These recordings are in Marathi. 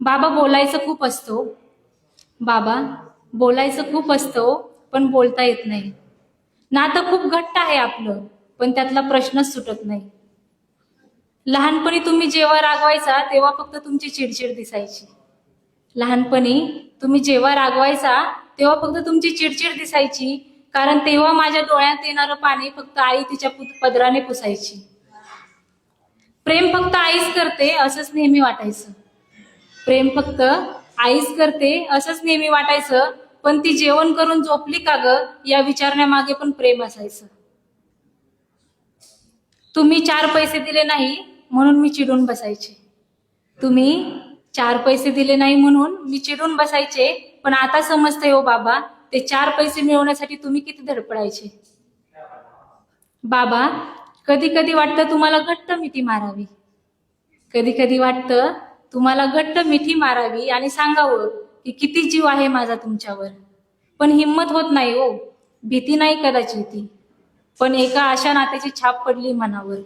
बाबा बोलायचं खूप असतो. बाबा बोलायचं खूप असतो, पण बोलता येत नाही. नातं खूप घट्ट आहे आपलं, पण त्यातला प्रश्नच सुटत नाही. लहानपणी तुम्ही जेव्हा रागवायचा तेव्हा फक्त तुमची चिडचिड दिसायची. लहानपणी तुम्ही जेव्हा रागवायचा तेव्हा फक्त तुमची चिडचिड दिसायची, कारण तेव्हा माझ्या डोळ्यात येणारं पाणी फक्त आई तिच्या पदराने पुसायची. प्रेम फक्त आईच करते असंच नेहमी वाटायचं. प्रेम फक्त आईच करते असंच नेहमी वाटायचं, पण ती जेवण करून झोपली का ग या विचारण्यामागे पण प्रेम असायचं. तुम्ही 4 पैसे दिले नाही म्हणून मी चिडून बसायचे. तुम्ही 4 पैसे दिले नाही म्हणून मी चिडून बसायचे, पण आता समजतंय हो बाबा, ते 4 पैसे मिळवण्यासाठी तुम्ही किती धडपडायचे. बाबा, कधी कधी वाटतं तुम्हाला घट्ट मिठी मारावी. कधी कधी वाटतं तुम्हाला घट्ट मिठी मारावी आणि सांगावं की किती जीव आहे माझा तुमच्यावर. पण हिम्मत होत नाही हो. भीती नाही कदाचित ती, पण एका अशा नात्याची छाप पडली मनावर.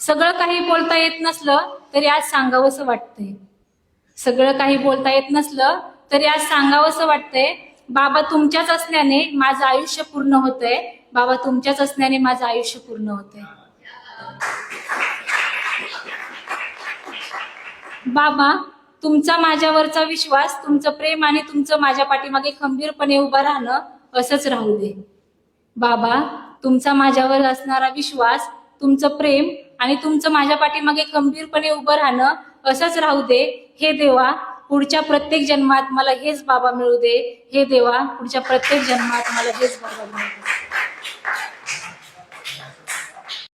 सगळं काही बोलता येत नसलं तरी आज सांगावंसं वाटतंय. सगळं काही बोलता येत नसलं तरी आज सांगावंसं वाटतंय. बाबा तुमच्याच असण्याने माझं आयुष्य पूर्ण होतंय. बाबा तुमच्याच असण्याने माझं आयुष्य पूर्ण होतंय. बाबा, तुमचा माझ्यावरचा विश्वास, तुमचं प्रेम आणि तुमचं माझ्या पाठीमागे खंबीरपणे उभं राहणं असंच राहू दे. बाबा, तुमचा माझ्यावर असणारा विश्वास, तुमचं प्रेम आणि तुमचं माझ्या पाठीमागे खंबीरपणे उभं राहणं असंच राहू दे. हे देवा, पुढच्या प्रत्येक जन्मात मला हेच बाबा मिळू दे. हे देवा, पुढच्या प्रत्येक जन्मात मला हेच बाबा मिळू दे.